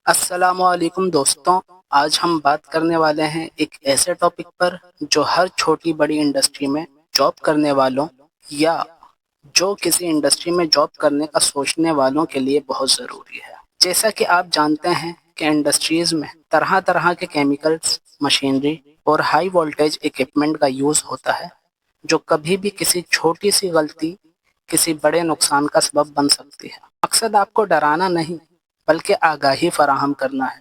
السلام علیکم دوستوں، آج ہم بات کرنے والے ہیں ایک ایسے ٹاپک پر جو ہر چھوٹی بڑی انڈسٹری میں جاب کرنے والوں یا جو کسی انڈسٹری میں جاب کرنے کا سوچنے والوں کے لیے بہت ضروری ہے۔ جیسا کہ آپ جانتے ہیں کہ انڈسٹریز میں طرح طرح کے کیمیکلز، مشینری اور ہائی وولٹیج ایکوپمنٹ کا یوز ہوتا ہے جو کبھی بھی کسی چھوٹی سی غلطی کسی بڑے نقصان کا سبب بن سکتی ہے۔ مقصد آپ کو ڈرانا نہیں بلکہ آگاہی فراہم کرنا ہے۔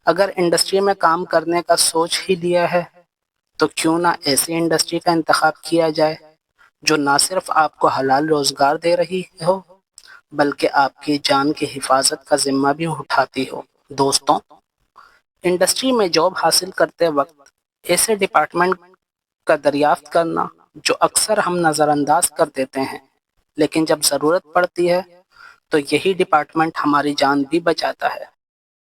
اگر انڈسٹری میں کام کرنے کا سوچ ہی لیا ہے تو کیوں نہ ایسی انڈسٹری کا انتخاب کیا جائے جو نہ صرف آپ کو حلال روزگار دے رہی ہو بلکہ آپ کی جان کی حفاظت کا ذمہ بھی اٹھاتی ہو۔ دوستوں، انڈسٹری میں جاب حاصل کرتے وقت ایسے ڈپارٹمنٹ کا دریافت کرنا جو اکثر ہم نظر انداز کر دیتے ہیں، لیکن جب ضرورت پڑتی ہے تو یہی ڈپارٹمنٹ ہماری جان بھی بچاتا ہے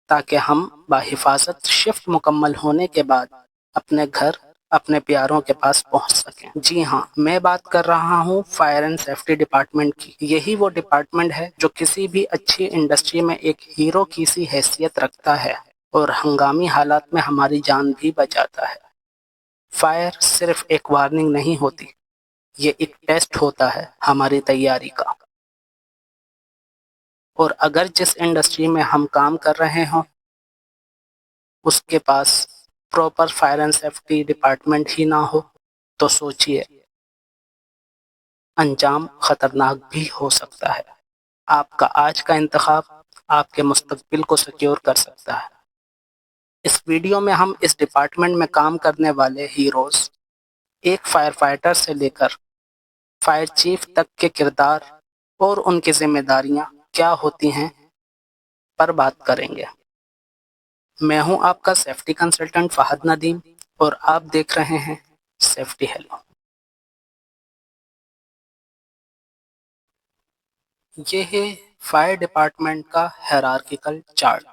تاکہ ہم بحفاظت شفٹ مکمل ہونے کے بعد اپنے گھر، اپنے پیاروں کے پاس پہنچ سکیں۔ جی ہاں، میں بات کر رہا ہوں فائر اینڈ سیفٹی ڈپارٹمنٹ کی۔ یہی وہ ڈپارٹمنٹ ہے جو کسی بھی اچھی انڈسٹری میں ایک ہیرو کی سی حیثیت رکھتا ہے اور ہنگامی حالات میں ہماری جان بھی بچاتا ہے۔ فائر صرف ایک وارننگ نہیں ہوتی، یہ ایک ٹیسٹ ہوتا ہے ہماری تیاری کا۔ اور اگر جس انڈسٹری میں ہم کام کر رہے ہوں اس کے پاس proper fire and safety department ہی نہ ہو تو سوچئے انجام خطرناک بھی ہو سکتا ہے۔ آپ کا آج کا انتخاب آپ کے مستقبل کو سیکیور کر سکتا ہے۔ اس ویڈیو میں ہم اس ڈپارٹمنٹ میں کام کرنے والے ہیروز، ایک فائر فائٹر سے لے کر فائر چیف تک کے کردار اور ان کی ذمہ داریاں کیا ہوتی ہیں پر بات کریں گے۔ میں ہوں آپ کا سیفٹی کنسلٹنٹ فہد ندیم اور آپ دیکھ رہے ہیں سیفٹی ہیلو۔ یہ ہے فائر ڈپارٹمنٹ کا ہیرارکیکل چارٹ۔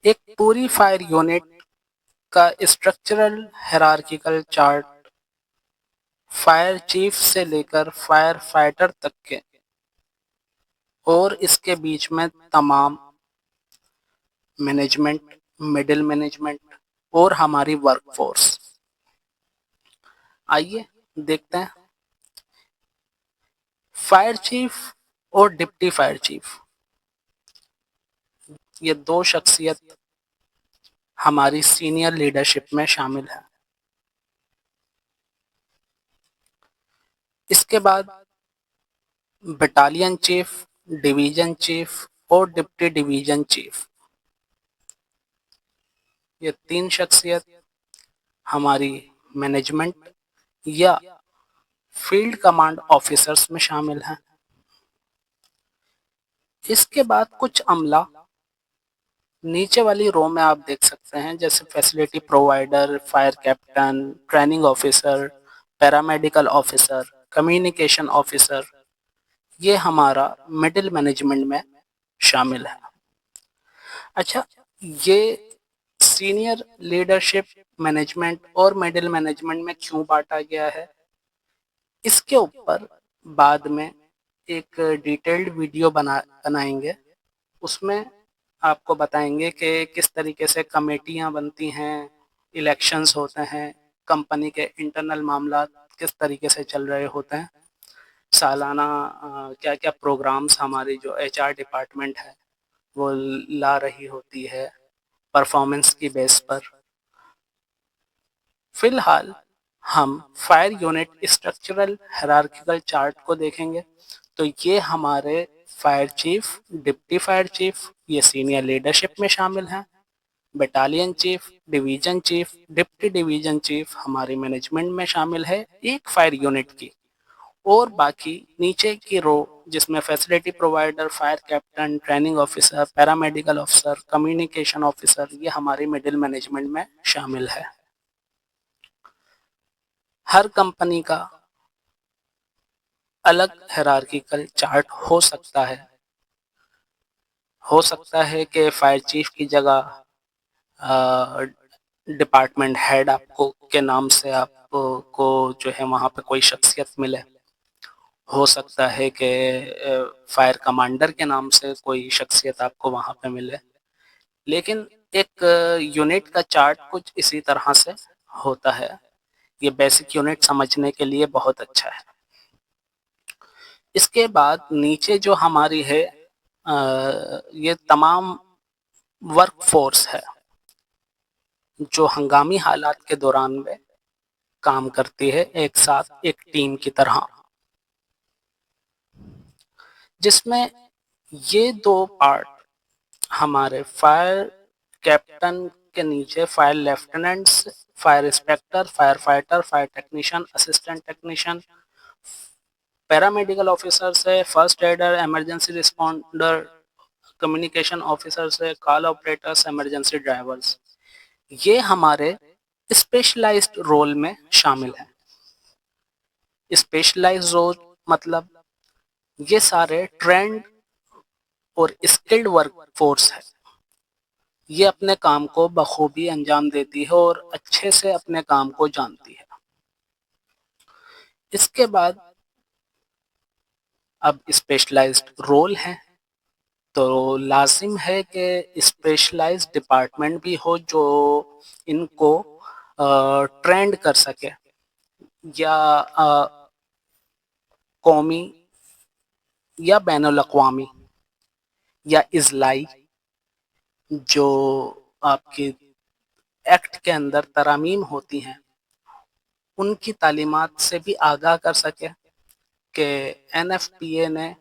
ایک پوری فائر یونٹ کا structural hierarchical chart fire chief سے لے کر فائر فائٹر تک کے اور اس کے بیچ میں تمام مینجمنٹ، مڈل مینجمنٹ اور ہماری ورک فورس۔ آئیے دیکھتے ہیں۔ فائر چیف اور ڈپٹی فائر چیف، یہ دو شخصیت ہماری سینئر لیڈرشپ میں شامل ہیں۔ اس کے بعد بٹالین چیف، ڈویژن چیف اور ڈپٹی ڈویژن چیف، یہ تین شخصیت ہماری مینجمنٹ یا فیلڈ کمانڈ آفیسرز میں شامل ہیں۔ اس کے بعد کچھ عملہ نیچے والی رو میں آپ دیکھ سکتے ہیں، جیسے facility provider, fire captain, training officer, paramedical officer, communication officer, یہ ہمارا مڈل مینجمنٹ میں شامل ہے۔ اچھا، یہ سینئر لیڈرشپ، مینجمنٹ اور مڈل مینجمنٹ میں کیوں بانٹا گیا ہے، اس کے اوپر بعد میں ایک ڈیٹیلڈ ویڈیو بنائیں گے۔ اس میں آپ کو بتائیں گے کہ کس طریقے سے کمیٹیاں بنتی ہیں، الیکشنز ہوتے ہیں، کمپنی کے انٹرنل معاملات کس طریقے سے چل رہے ہوتے ہیں، سالانہ کیا کیا پروگرامز ہماری جو ایچ آر ڈپارٹمنٹ ہے وہ لا رہی ہوتی ہے پرفارمنس کی بیس پر۔ فی الحال ہم fire unit structural hierarchical chart کو دیکھیں گے تو یہ ہمارے fire chief, deputy fire chief یہ سینئر لیڈرشپ میں شامل ہیں، battalion chief, division chief, deputy division chief ہماری مینجمنٹ میں شامل ہے ایک فائر یونٹ کی، اور باقی نیچے کی رو جس میں facility provider, fire captain, training officer, paramedical officer, communication officer, یہ ہماری مڈل مینجمنٹ میں شامل ہے۔ ہر کمپنی کا الگ ہیرارکیکل چارٹ ہو سکتا ہے کہ فائر چیف کی جگہ ڈپارٹمنٹ ہیڈ آپ کو کے نام سے آپ کو جو ہے وہاں پہ کوئی شخصیت ملے، ہو سکتا ہے کہ فائر کمانڈر کے نام سے کوئی شخصیت آپ کو وہاں پہ ملے، لیکن ایک یونٹ کا چارٹ کچھ اسی طرح سے ہوتا ہے۔ یہ بیسک یونٹ سمجھنے کے لیے بہت اچھا ہے۔ اس کے بعد نیچے جو ہماری ہے یہ تمام ورک فورس ہے جو ہنگامی حالات کے دوران میں کام کرتی ہے ایک ساتھ ایک ٹیم کی طرح، جس میں یہ دو پارٹ ہمارے فائر کیپٹن کے نیچے fire lieutenants, fire inspector, fire fighter, fire technician, assistant technician, paramedical officer سے، first aider, emergency responder, communication officer سے، کال آپریٹرس، ایمرجنسی ڈرائیورز، یہ ہمارے اسپیشلائزڈ رول میں شامل ہیں۔ اسپیشلائزڈ رول مطلب یہ سارے ٹرینڈ اور اسکلڈ ورک فورس ہے، یہ اپنے کام کو بخوبی انجام دیتی ہے اور اچھے سے اپنے کام کو جانتی ہے۔ اس کے بعد اب اسپیشلائزڈ رول ہے تو لازم ہے کہ اسپیشلائزڈ ڈپارٹمنٹ بھی ہو جو ان کو ٹرینڈ کر سکے، یا قومی یا بین الاقوامی یا اضلاعی، جو آپ کی ایکٹ کے اندر ترامیم ہوتی ہیں ان کی تعلیمات سے بھی آگاہ کر سکے کہ این ایف پی اے نے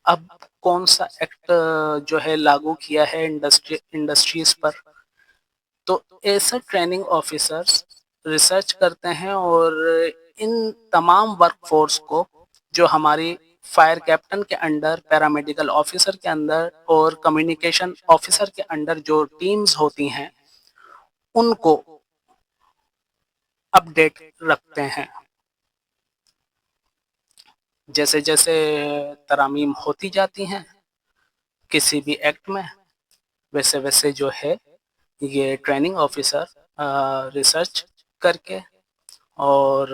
اب کون سا ایکٹ جو ہے لاگو کیا ہے انڈسٹریز پر۔ تو ایسے ٹریننگ آفیسرز ریسرچ کرتے ہیں اور ان تمام ورک فورس کو جو ہماری فائر کیپٹن کے انڈر، پیرامیڈیکل آفیسر کے اندر اور کمیونیکیشن آفیسر کے انڈر جو ٹیمز ہوتی ہیں ان کو اپڈیٹ رکھتے ہیں۔ جیسے جیسے ترامیم ہوتی جاتی ہیں کسی بھی ایکٹ میں، ویسے ویسے جو ہے یہ ٹریننگ آفیسر ریسرچ کر کے اور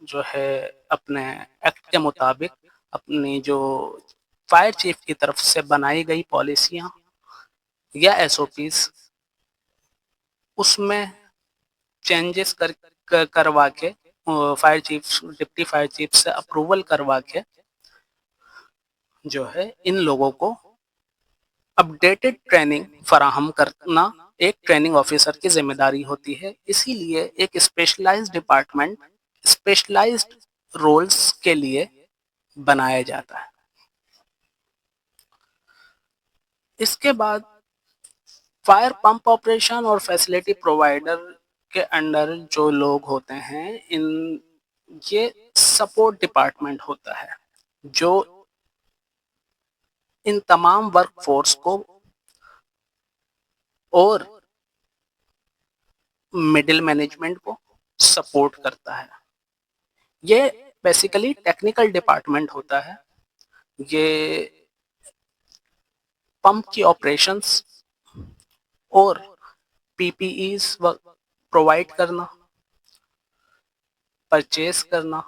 جو ہے اپنے ایکٹ کے مطابق اپنی جو فائر چیف کی طرف سے بنائی گئی پالیسیاں یا ایس او پیز اس میں چینجز کروا کے fire chief, deputy fire chief سے اپروول کروا کے جو ہے ان لوگوں کو اپڈیٹڈ ٹریننگ فراہم کرنا ایک ٹریننگ آفیسر کی ذمہ داری ہوتی ہے۔ اسی لیے ایک اسپیشلائزڈ ڈپارٹمنٹ اسپیشلائزڈ رولز کے لیے بنایا جاتا ہے۔ اس کے بعد فائر پمپ آپریشن اور فیسلٹی پرووائڈر کے انڈر جو لوگ ہوتے ہیں یہ سپورٹ ڈپارٹمنٹ ہوتا ہے جو ان تمام ورک فورس کو اور مڈل مینجمنٹ کو سپورٹ کرتا ہے۔ یہ بیسیکلی ٹیکنیکل ڈپارٹمنٹ ہوتا ہے۔ یہ پمپ کی آپریشنز اور پی پی ایز پرووائڈ کرنا، پرچیز کرنا،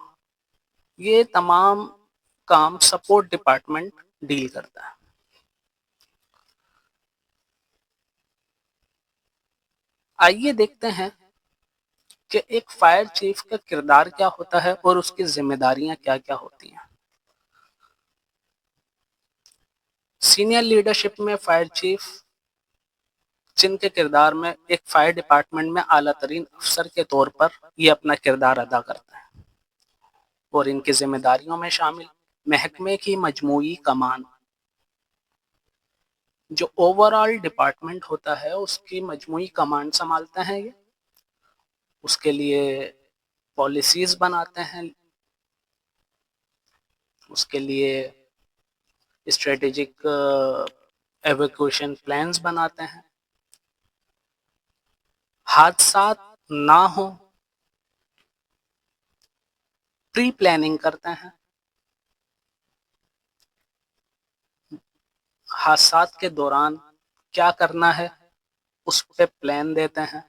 یہ تمام کام سپورٹ ڈپارٹمنٹ ڈیل کرتا ہے۔ آئیے دیکھتے ہیں کہ ایک فائر چیف کا کردار کیا ہوتا ہے اور اس کی ذمہ داریاں کیا کیا ہوتی ہیں۔ سینئر لیڈرشپ میں فائر چیف جن کے کردار میں ایک فائر ڈپارٹمنٹ میں اعلیٰ ترین افسر کے طور پر یہ اپنا کردار ادا کرتا ہے، اور ان کی ذمہ داریوں میں شامل محکمے کی مجموعی کمان، جو اوور آل ڈپارٹمنٹ ہوتا ہے اس کی مجموعی کمان سنبھالتے ہیں یہ، اس کے لیے پالیسیز بناتے ہیں، اس کے لیے اسٹریٹجک ایویکویشن پلانز بناتے ہیں، حادثات نہ ہوں پری پلاننگ کرتے ہیں، حادثات کے دوران کیا کرنا ہے اس پہ پلان دیتے ہیں،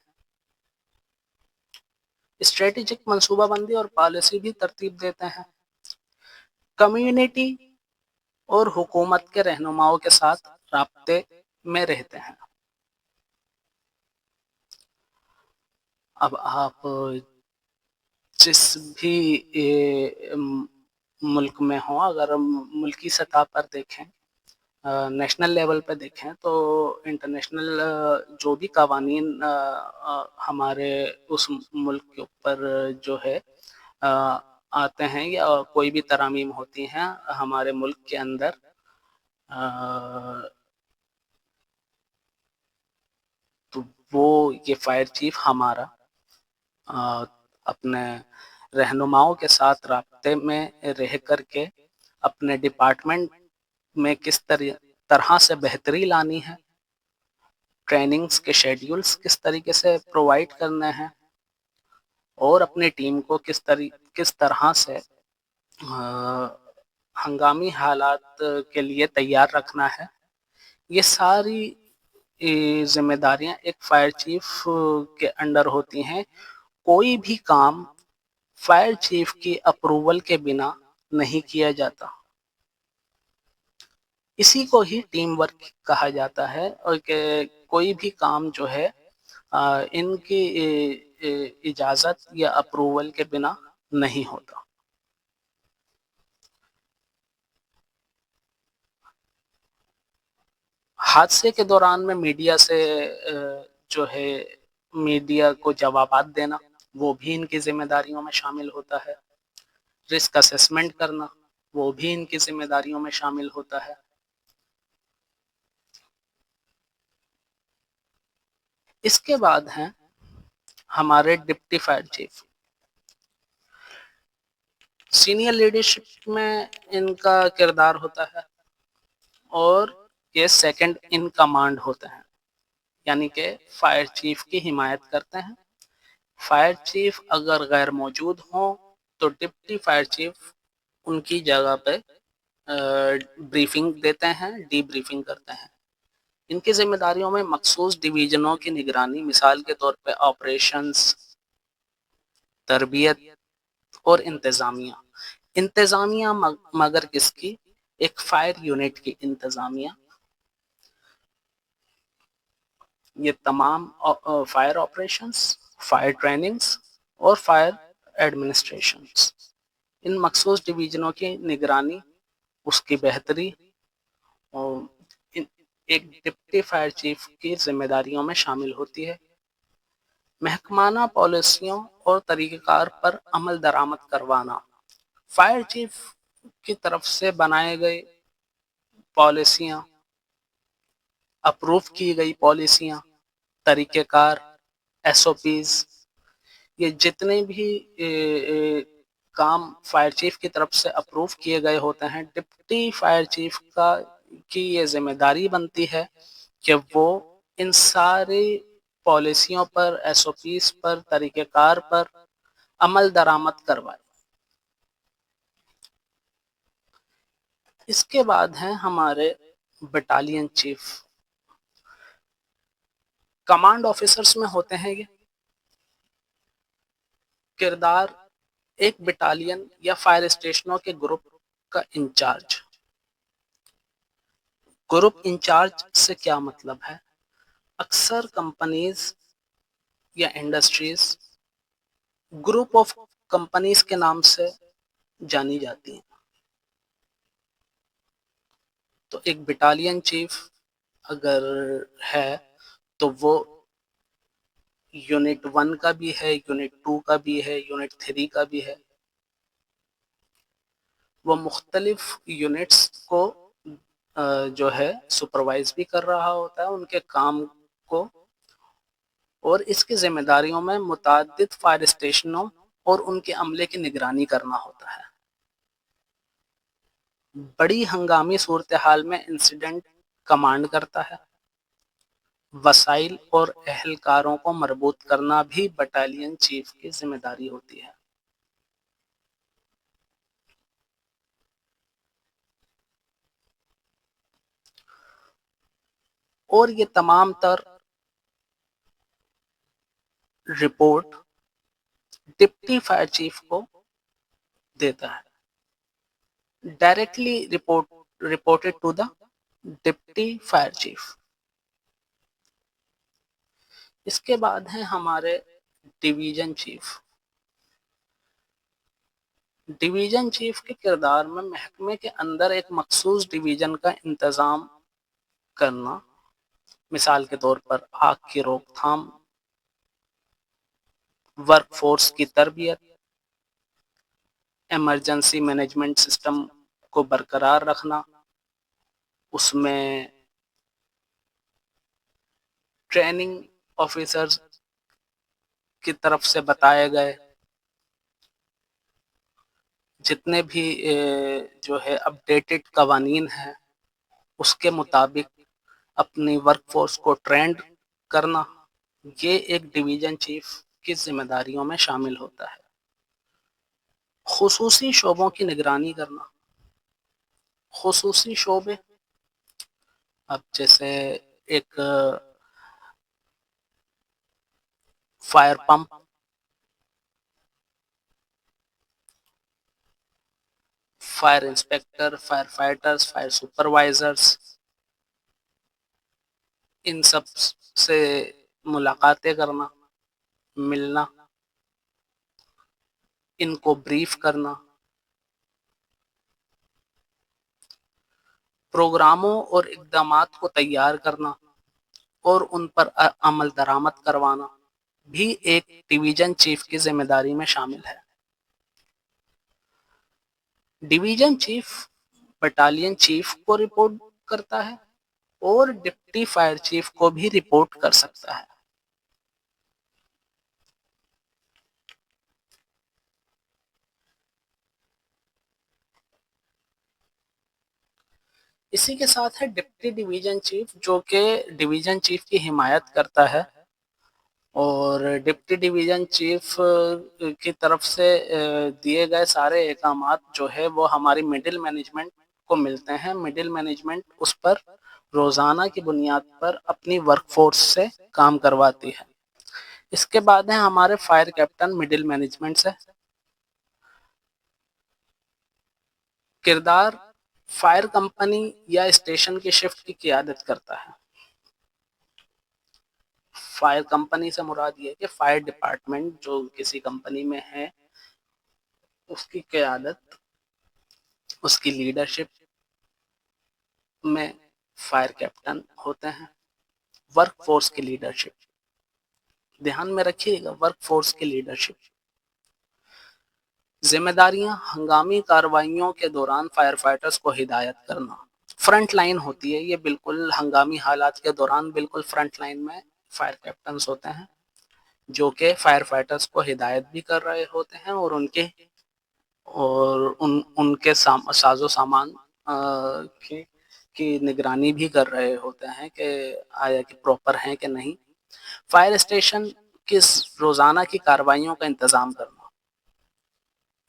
اسٹریٹجک منصوبہ بندی اور پالیسی بھی ترتیب دیتے ہیں، کمیونٹی اور حکومت کے رہنماؤں کے ساتھ رابطے میں رہتے ہیں۔ اب آپ جس بھی ملک میں ہوں، اگر ہم ملکی سطح پر دیکھیں، نیشنل لیول پہ دیکھیں، تو انٹرنیشنل جو بھی قوانین ہمارے اس ملک کے اوپر جو ہے آتے ہیں یا کوئی بھی ترامیم ہوتی ہیں ہمارے ملک کے اندر، تو وہ یہ فائر چیف ہمارا اپنے رہنماؤں کے ساتھ رابطے میں رہ کر کے اپنے ڈپارٹمنٹ میں کس طرح سے بہتری لانی ہے، ٹریننگز کے شیڈیولز کس طریقے سے پرووائڈ کرنے ہیں، اور اپنی ٹیم کو کس طرح سے ہنگامی حالات کے لیے تیار رکھنا ہے، یہ ساری ذمہ داریاں ایک فائر چیف کے انڈر ہوتی ہیں۔ کوئی بھی کام فائر چیف کی اپروول کے بنا نہیں کیا جاتا، اسی کو ہی ٹیم ورک کہا جاتا ہے، اور کہ کوئی بھی کام جو ہے ان کی اجازت یا اپروول کے بنا نہیں ہوتا۔ حادثے کے دوران میں میڈیا سے جو ہے میڈیا کو جوابات دینا، وہ بھی ان کی ذمہ داریوں میں شامل ہوتا ہے۔ رسک اسسمنٹ کرنا، وہ بھی ان کی ذمہ داریوں میں شامل ہوتا ہے۔ اس کے بعد ہیں ہمارے deputy fire chief. Senior leadership میں ان کا کردار ہوتا ہے، اور یہ سیکنڈ ان کمانڈ ہوتے ہیں، یعنی کہ فائر چیف کی حمایت کرتے ہیں۔ فائر چیف اگر غیر موجود ہوں تو ڈپٹی فائر چیف ان کی جگہ پہ بریفنگ دیتے ہیں، ڈی بریفنگ کرتے ہیں۔ ان کی ذمہ داریوں میں مخصوص ڈویژنوں کی نگرانی، مثال کے طور پہ آپریشنز، تربیت اور انتظامیہ مگر کس کی؟ ایک فائر یونٹ کی انتظامیہ۔ یہ تمام فائر آپریشنز، فائر ٹریننگز اور فائر ایڈمنسٹریشنز، ان مخصوص ڈویژنوں کی نگرانی، اس کی بہتری اور ایک ڈپٹی فائر چیف کی ذمہ داریوں میں شامل ہوتی ہے۔ محکمانہ پالیسیوں اور طریقہ کار پر عمل درآمد کروانا، فائر چیف کی طرف سے بنائے گئے پالیسیاں، اپروو کی گئی پالیسیاں، طریقہ کار، ایس او پیز، یہ جتنے بھی کام فائر چیف کی طرف سے اپروو کیے گئے ہوتے ہیں، ڈپٹی فائر چیف کی یہ ذمہ داری بنتی ہے کہ وہ ان ساری پالیسیوں پر، ایس او پیز پر، طریقہ کار پر عمل درآمد کروائے۔ اس کے بعد ہیں ہمارے بٹالین چیف۔ کمانڈ آفیسرز میں ہوتے ہیں یہ کردار ایک بٹالین یا فائر اسٹیشنوں کے گروپ کا انچارج۔ گروپ انچارج سے کیا مطلب ہے؟ اکثر کمپنیز یا انڈسٹریز گروپ آف کمپنیز کے نام سے جانی جاتی ہیں، تو ایک بٹالین چیف اگر ہے تو وہ یونٹ 1 کا بھی ہے، یونٹ 2 کا بھی ہے، یونٹ 3 کا بھی ہے۔ وہ مختلف یونٹس کو جو ہے سپروائز بھی کر رہا ہوتا ہے ان کے کام کو، اور اس کی ذمہ داریوں میں متعدد فائر اسٹیشنوں اور ان کے عملے کی نگرانی کرنا ہوتا ہے۔ بڑی ہنگامی صورتحال میں انسیڈنٹ کمانڈ کرتا ہے۔ وسائل اور اہلکاروں کو مربوط کرنا بھی بٹالین چیف کی ذمہ داری ہوتی ہے۔ اور یہ تمام تر رپورٹ ڈپٹی فائر چیف کو دیتا ہے، directly reported to the deputy fire chief. اس کے بعد ہیں ہمارے ڈویژن چیف۔ ڈویژن چیف کے کردار میں محکمے کے اندر ایک مخصوص ڈویژن کا انتظام کرنا، مثال کے طور پر آگ کی روک تھام، ورک فورس کی تربیت، ایمرجنسی مینجمنٹ سسٹم کو برقرار رکھنا، اس میں ٹریننگ آفیسرز کی طرف سے بتائے گئے جتنے بھی جو ہے اپڈیٹڈ قوانین ہیں اس کے مطابق اپنی ورک فورس کو ٹرینڈ کرنا، یہ ایک ڈویژن چیف کی ذمہ داریوں میں شامل ہوتا ہے۔ خصوصی شعبوں کی نگرانی کرنا۔ خصوصی شعبے، اب جیسے ایک fire pump, fire inspector, fire fighters, fire supervisors, ان سب سے ملاقاتیں کرنا، ملنا، ان کو بریف کرنا، پروگراموں اور اقدامات کو تیار کرنا اور ان پر عمل درآمد کروانا بھی ایک ڈویژن چیف کی ذمہ داری میں شامل ہے۔ ڈویژن چیف بٹالین چیف کو رپورٹ کرتا ہے اور ڈپٹی فائر چیف کو بھی رپورٹ کر سکتا ہے۔ اسی کے ساتھ ہے ڈپٹی ڈویژن چیف، جو کہ ڈویژن چیف کی حمایت کرتا ہے، اور ڈپٹی ڈویژن چیف کی طرف سے دیے گئے سارے احکامات جو ہے وہ ہماری مڈل مینجمنٹ کو ملتے ہیں۔ مڈل مینجمنٹ اس پر روزانہ کی بنیاد پر اپنی ورک فورس سے کام کرواتی ہے۔ اس کے بعد ہیں ہمارے فائر کیپٹن مڈل مینجمنٹ سے۔ کردار فائر کمپنی یا اسٹیشن کی شفٹ کی قیادت کرتا ہے۔ فائر کمپنی سے مراد یہ ہے کہ فائر ڈپارٹمنٹ جو کسی کمپنی میں ہے اس کی قیادت، اس کی لیڈرشپ میں فائر کیپٹن ہوتے ہیں۔ ورک فورس کی لیڈرشپ، دھیان میں رکھیے گا، ورک فورس کی لیڈرشپ۔ ذمہ داریاں ہنگامی کارروائیوں کے دوران فائر فائٹرز کو ہدایت کرنا۔ فرنٹ لائن ہوتی ہے یہ، بالکل ہنگامی حالات کے دوران بالکل فرنٹ لائن میں فائر کیپٹنز ہوتے ہیں جو کہ فائر فائٹرز کو ہدایت بھی کر رہے ہوتے ہیں اور ان کے ساز و سامان کی نگرانی بھی کر رہے ہوتے ہیں کہ آیا کہ پراپر ہیں کہ نہیں۔ فائر اسٹیشن کی روزانہ کی کارروائیوں کا انتظام کرنا۔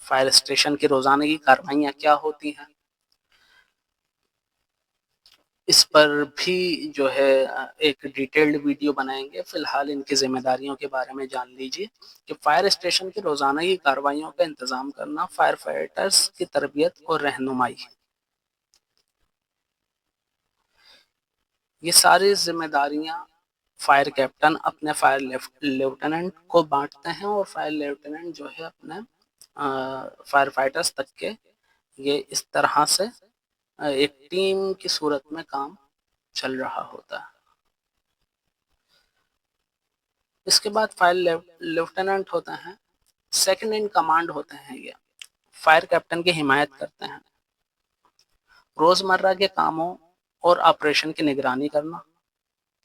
فائر اسٹیشن کی روزانہ کی کارروائیاں کیا ہوتی ہیں، اس پر بھی جو ہے ایک ڈیٹیلڈ ویڈیو بنائیں گے۔ فی الحال ان کی ذمہ داریوں کے بارے میں جان لیجیے کہ فائر اسٹیشن کی روزانہ کی کارروائیوں کا انتظام کرنا، فائر فائٹرز کی تربیت اور رہنمائی، یہ ساری ذمہ داریاں فائر کیپٹن اپنے فائر لیفٹیننٹ کو بانٹتے ہیں، اور فائر لیفٹیننٹ جو ہے اپنے فائر فائٹرز تک کے، یہ اس طرح سے ایک ٹیم کی صورت میں کام چل رہا ہوتا ہے۔ اس کے بعد فائر لیفٹیننٹ ہوتے ہیں، سیکنڈ ان کمانڈ ہوتے ہیں، یہ فائر کیپٹن کی حمایت کرتے ہیں۔ روزمرہ کے کاموں اور آپریشن کی نگرانی کرنا،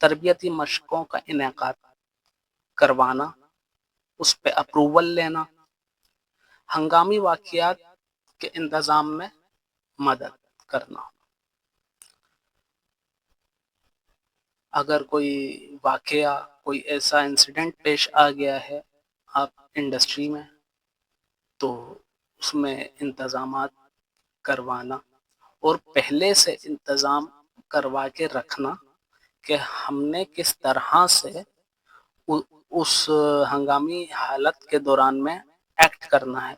تربیتی مشقوں کا انعقاد کروانا، اس پہ اپروول لینا، ہنگامی واقعات کے انتظام میں مدد کرنا۔ اگر کوئی واقعہ، کوئی ایسا انسیڈنٹ پیش آ گیا ہے آپ انڈسٹری میں، تو اس میں انتظامات کروانا اور پہلے سے انتظام کروا کے رکھنا کہ ہم نے کس طرح سے اس ہنگامی حالت کے دوران میں ایکٹ کرنا ہے،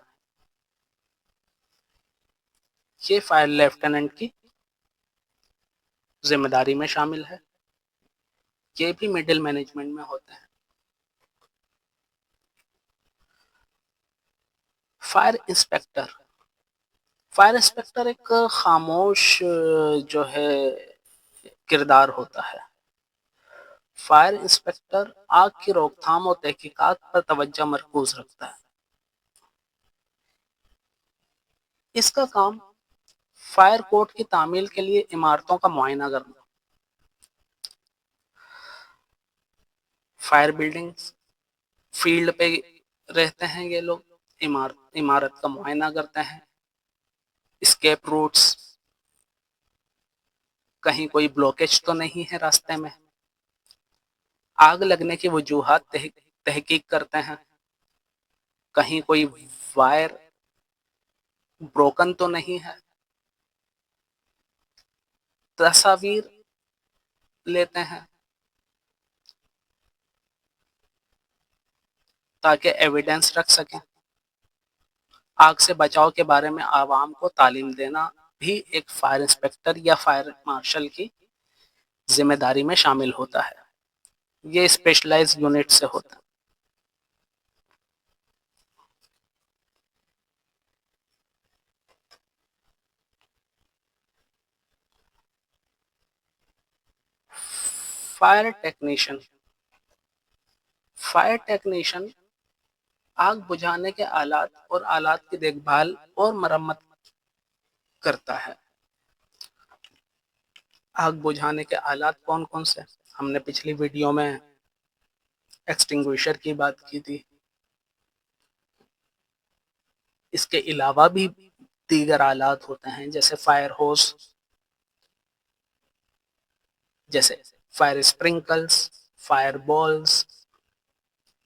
یہ فائر لیفٹیننٹ کی ذمہ داری میں شامل ہے، یہ بھی مڈل مینجمنٹ میں ہوتے ہیں۔ فائر انسپیکٹر، فائر انسپیکٹر ایک خاموش جو ہے کردار ہوتا ہے۔ فائر انسپیکٹر آگ کی روک تھام اور تحقیقات پر توجہ مرکوز رکھتا ہے۔ اس کا کام فائر کوڈ کی تعمیل کے لیے عمارتوں کا معائنہ کرنا، فائر بلڈنگز فیلڈ پہ رہتے ہیں یہ لوگ، عمارت کا معائنہ کرتے ہیں، اسکیپ روٹس، کہیں کوئی بلوکیج تو نہیں ہے راستے میں، آگ لگنے کی وجوہات تحقیق کرتے ہیں، کہیں کوئی وائر بروکن تو نہیں ہے، تصاویر لیتے ہیں تاکہ ایویڈنس رکھ سکیں۔ آگ سے بچاؤ کے بارے میں عوام کو تعلیم دینا بھی ایک فائر انسپیکٹر یا فائر مارشل کی ذمہ داری میں شامل ہوتا ہے، یہ اسپیشلائز یونٹ سے ہوتا ہے۔ فائر ٹیکنیشین، فائر ٹیکنیشین آگ بجھانے کے آلات اور آلات کی دیکھ بھال اور مرمت کرتا ہے۔ آگ بجھانے کے آلات کون کون سے؟ ہم نے پچھلی ویڈیو میں ایکسٹنگوشر کی بات کی تھی، اس کے علاوہ بھی دیگر آلات ہوتے ہیں جیسے فائر ہوس، جیسے fire اسپرنکلز، fire balls,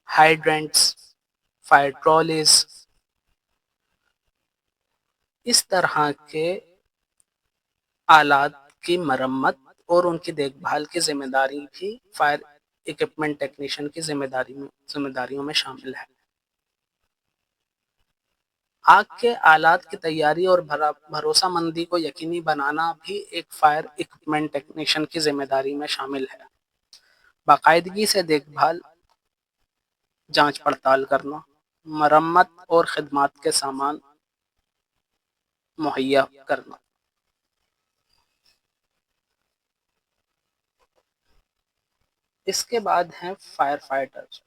ہائیڈرینٹس، fire trolleys, اس طرح کے آلات کی مرمت اور ان کی دیکھ بھال کی ذمہ داری بھی فائر اکوپمنٹ ٹیکنیشین کی ذمہ داریوں میں شامل ہے۔ آگ کے آلات کی تیاری اور بھروسہ مندی کو یقینی بنانا بھی ایک فائر اکوپمنٹ ٹیکنیشین کی ذمہ داری میں شامل ہے۔ باقاعدگی سے دیکھ بھال، جانچ پڑتال کرنا، مرمت اور خدمات کے سامان مہیا کرنا۔ اس کے بعد ہیں فائر فائٹرز،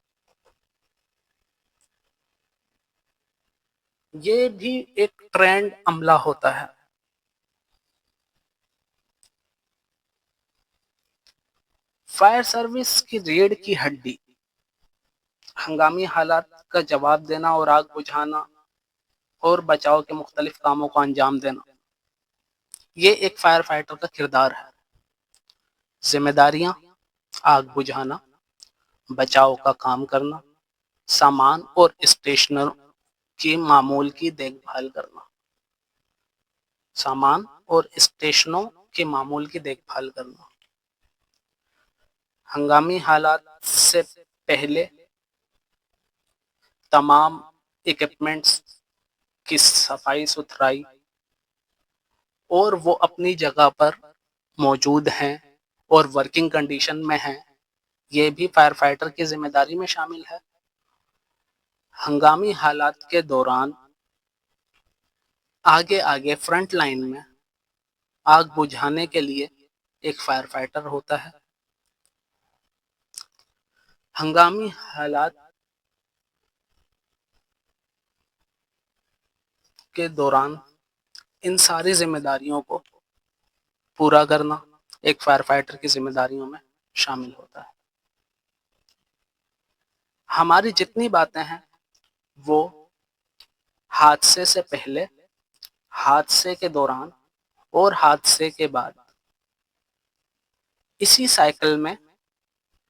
یہ بھی ایک ٹرینڈ عملہ ہوتا ہے۔ فائر سروس کی ریڑھ کی ہڈی، ہنگامی حالات کا جواب دینا اور آگ بجھانا اور بچاؤ کے مختلف کاموں کو انجام دینا، یہ ایک فائر فائٹر کا کردار ہے۔ ذمہ داریاں: آگ بجھانا، بچاؤ کا کام کرنا، سامان اور اسٹیشنوں کی معمول کی دیکھ بھال کرنا، سامان اور اسٹیشنوں کے معمول کی دیکھ بھال کرنا، ہنگامی حالات سے پہلے تمام ایکوپمنٹس کی صفائی ستھرائی اور وہ اپنی جگہ پر موجود ہیں اور ورکنگ کنڈیشن میں ہیں، یہ بھی فائر فائٹر کی ذمہ داری میں شامل ہے۔ ہنگامی حالات کے دوران آگے فرنٹ لائن میں آگ بجھانے کے لیے ایک فائر فائٹر ہوتا ہے۔ ہنگامی حالات کے دوران ان ساری ذمہ داریوں کو پورا کرنا ایک فائر فائٹر کی ذمہ داریوں میں شامل ہوتا ہے۔ ہماری جتنی باتیں ہیں وہ حادثے سے پہلے، حادثے کے دوران اور حادثے کے بعد اسی سائیکل میں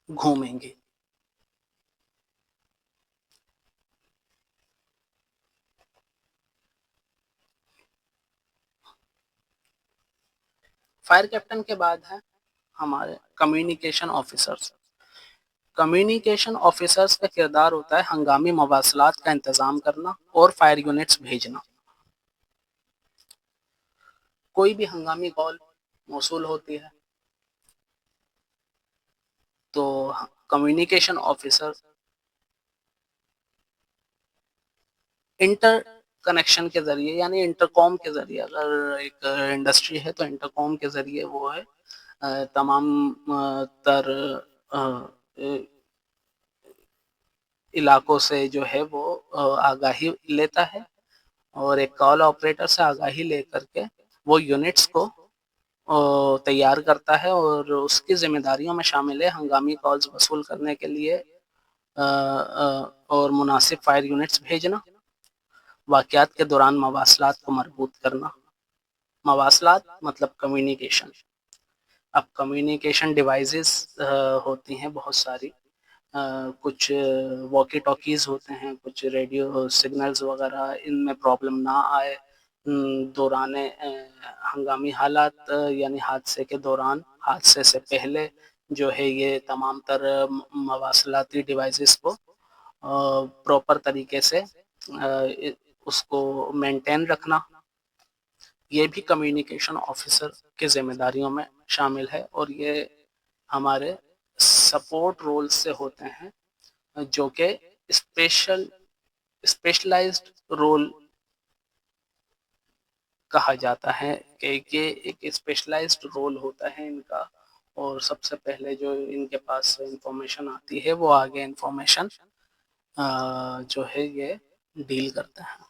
گھومیں گے۔ فائر کیپٹن کے بعد ہے ہمارے کمیونیکیشن آفیسرز۔ کمیونیکیشن آفیسرز کا کردار ہوتا ہے ہنگامی مواصلات کا انتظام کرنا اور فائر یونٹس بھیجنا. کوئی بھی ہنگامی کال موصول ہوتی ہے تو کمیونیکیشن آفیسر انٹر کنیکشن کے ذریعے یعنی انٹرکام کے ذریعے، اگر ایک انڈسٹری ہے تو انٹرکام کے ذریعے وہ ہے تمام تر علاقوں سے جو ہے وہ آگاہی لیتا ہے اور ایک کال آپریٹر سے آگاہی لے کر کے وہ یونٹس کو تیار کرتا ہے اور اس کی ذمہ داریوں میں شامل ہے ہنگامی کالز وصول کرنے کے لیے اور مناسب فائر یونٹس بھیجنا، واقعات کے دوران مواصلات کو مربوط کرنا. مواصلات مطلب کمیونیکیشن. اب کمیونیکیشن ڈیوائسز ہوتی ہیں بہت ساری، کچھ واکی ٹاکیز ہوتے ہیں، کچھ ریڈیو سگنلز وغیرہ، ان میں پرابلم نہ آئے دوران ہنگامی حالات یعنی حادثے کے دوران، حادثے سے پہلے جو ہے یہ تمام تر مواصلاتی ڈیوائسز کو پراپر طریقے سے اس کو مینٹین رکھنا، یہ بھی کمیونیکیشن آفیسر کے ذمہ داریوں میں شامل ہے اور یہ ہمارے سپورٹ رول سے ہوتے ہیں جو کہ اسپیشلائزڈ رول کہا جاتا ہے کہ یہ ایک اسپیشلائزڈ رول ہوتا ہے ان کا، اور سب سے پہلے جو ان کے پاس انفارمیشن آتی ہے وہ آگے انفارمیشن جو ہے یہ ڈیل کرتے ہیں.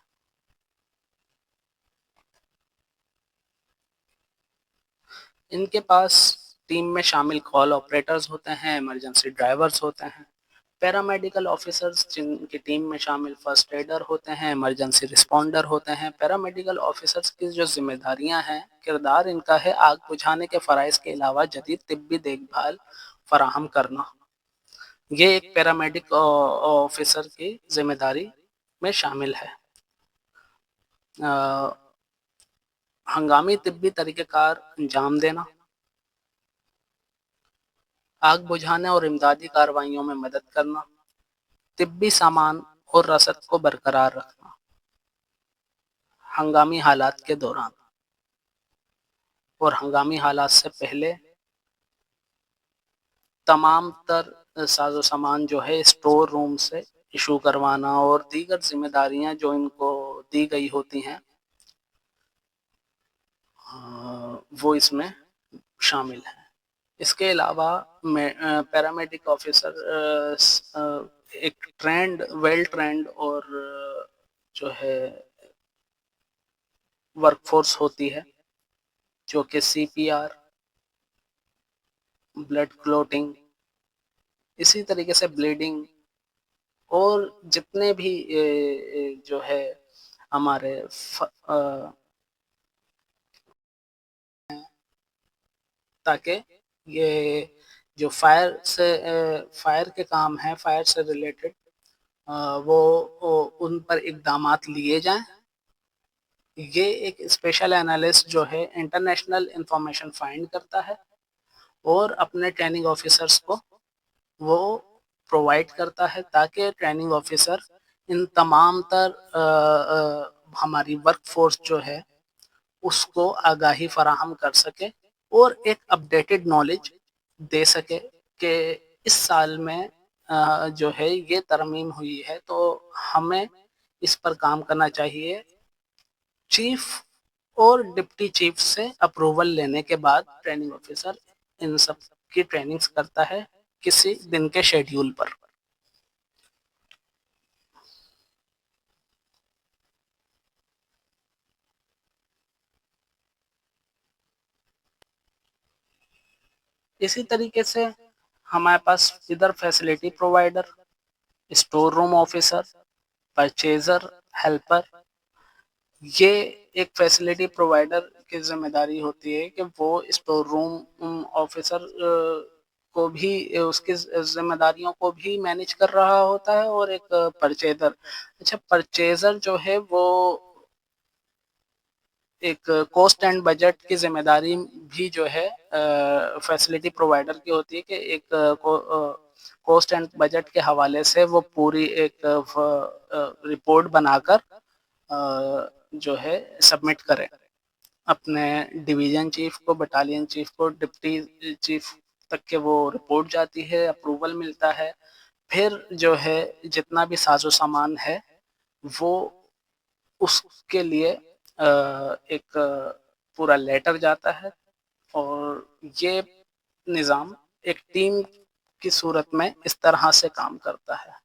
ان کے پاس ٹیم میں شامل کال آپریٹرز ہوتے ہیں، ایمرجنسی ڈرائیورز ہوتے ہیں، پیرامیڈیکل آفیسرز جن کی ٹیم میں شامل فرسٹ ایڈر ہوتے ہیں، ایمرجنسی رسپونڈر ہوتے ہیں. پیرامیڈیکل آفیسرز کی جو ذمہ داریاں ہیں، کردار ان کا ہے آگ بجھانے کے فرائض کے علاوہ جدید طبی دیکھ بھال فراہم کرنا. یہ ایک پیرامیڈک آفیسر کی ذمہ داری میں شامل ہے. ہنگامی طبی طریقہ کار انجام دینا، آگ بجھانے اور امدادی کارروائیوں میں مدد کرنا، طبی سامان اور رسد کو برقرار رکھنا ہنگامی حالات کے دوران اور ہنگامی حالات سے پہلے تمام تر ساز و سامان جو ہے اسٹور روم سے ایشو کروانا اور دیگر ذمہ داریاں جو ان کو دی گئی ہوتی ہیں وہ اس میں شامل ہیں. اس کے علاوہ پیرامیڈک آفیسر ایک ویل ٹرینڈ اور جو ہے ورک فورس ہوتی ہے جو کہ سی پی آر، بلڈ کلوٹنگ، اسی طریقے سے بلیڈنگ اور جتنے بھی جو ہے ہمارے تاکہ یہ جو فائر کے کام ہیں، فائر سے ریلیٹڈ وہ ان پر اقدامات لیے جائیں. یہ ایک اسپیشل انالسٹ جو ہے انٹرنیشنل انفارمیشن فائنڈ کرتا ہے اور اپنے ٹریننگ آفیسرز کو وہ پرووائڈ کرتا ہے تاکہ ٹریننگ آفیسر ان تمام تر ہماری ورک فورس جو ہے اس کو آگاہی فراہم کر سکے اور ایک اپڈیٹڈ نالج دے سکے کہ اس سال میں جو ہے یہ ترمیم ہوئی ہے تو ہمیں اس پر کام کرنا چاہیے. چیف اور ڈپٹی چیف سے اپروول لینے کے بعد ٹریننگ آفیسر ان سب کی ٹریننگز کرتا ہے کسی دن کے شیڈیول پر. اسی طریقے سے ہمارے پاس ادھر facility provider, store room officer, purchaser helper. یہ ایک فیسلٹی پرووائڈر کی ذمہ داری ہوتی ہے کہ وہ اسٹور روم آفیسر کو بھی اس کی ذمہ داریوں کو بھی مینیج کر رہا ہوتا ہے اور ایک پرچیزر. اچھا، پرچیزر جو ہے وہ ایک کوسٹ اینڈ بجٹ کی ذمہ داری بھی جو ہے فیسلٹی پرووائڈر کی ہوتی ہے کہ ایک کاسٹ اینڈ بجٹ کے حوالے سے وہ پوری ایک رپورٹ بنا کر جو ہے سبمٹ کریں اپنے ڈویژن چیف کو، بٹالین چیف کو، ڈپٹی چیف تک کے وہ رپورٹ جاتی ہے، اپروول ملتا ہے، پھر جو ہے جتنا بھی ساز و سامان ہے وہ اس کے لیے ایک پورا لیٹر جاتا ہے، اور یہ نظام ایک ٹیم کی صورت میں اس طرح سے کام کرتا ہے۔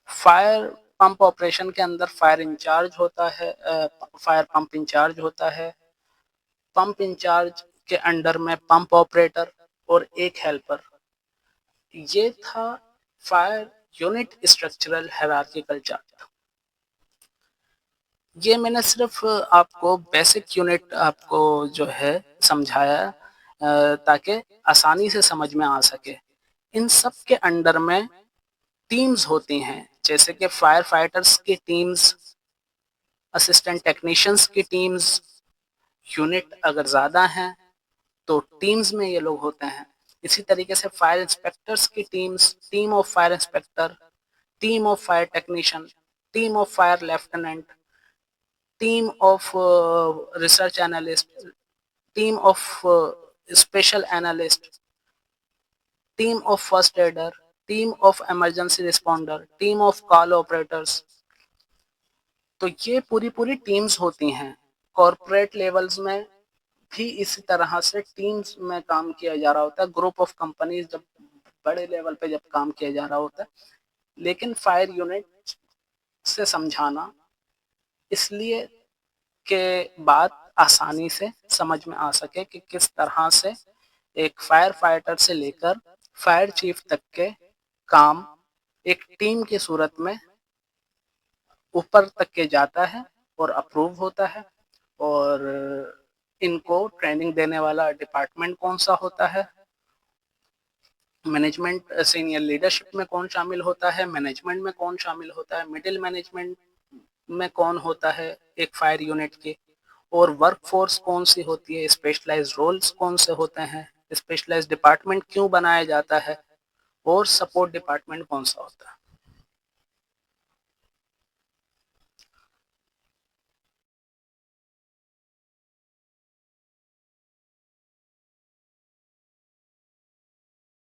فائر پمپ آپریشن کے اندر فائر انچارج ہوتا ہے، فائر پمپ انچارج ہوتا ہے، پمپ انچارج کے انڈر میں پمپ آپریٹر اور ایک ہیلپر۔ یہ تھا fire unit structural hierarchical chart. یہ میں نے صرف آپ کو بیسک یونٹ آپ کو جو ہے سمجھایا تاکہ آسانی سے سمجھ میں آ سکے۔ ان سب کے انڈر میں ٹیمز ہوتی ہیں، جیسے کہ فائر فائٹرز کی ٹیمز، اسسٹنٹ ٹیکنیشینز کی ٹیمز، یونٹ اگر زیادہ ہیں تو ٹیمز میں یہ لوگ ہوتے ہیں۔ اسی طریقے سے فائر انسپیکٹرز کی teams, team of fire inspector, team of fire technician, team of fire lieutenant, team of research analyst, team of special analyst, team of first adder, team of emergency responder, team of call operators. تو یہ پوری teams ہوتی ہیں۔ Corporate levels میں بھی اسی طرح سے ٹیمز میں کام کیا جا رہا ہوتا ہے، گروپ آف کمپنیز جب بڑے لیول پہ جب کام کیا جا رہا ہوتا ہے۔ لیکن فائر یونٹ سے سمجھانا اس لیے کہ بات آسانی سے سمجھ میں آ سکے کہ کس طرح سے ایک فائر فائٹر سے لے کر فائر چیف تک کے کام ایک ٹیم کی صورت میں اوپر تک کے جاتا ہے اور اپروو ہوتا ہے، اور ان کو ٹریننگ دینے والا ڈپارٹمنٹ کون سا ہوتا ہے، مینجمنٹ سینئر لیڈرشپ میں کون شامل ہوتا ہے، مینجمنٹ میں کون شامل ہوتا ہے، مڈل مینجمنٹ میں کون ہوتا ہے ایک فائر یونٹ کے، اور ورک فورس کون سی ہوتی ہے، اسپیشلائز رولز کون سے ہوتے ہیں، اسپیشلائز ڈپارٹمنٹ کیوں بنایا جاتا ہے، اور سپورٹ ڈپارٹمنٹ کون سا ہوتا ہے۔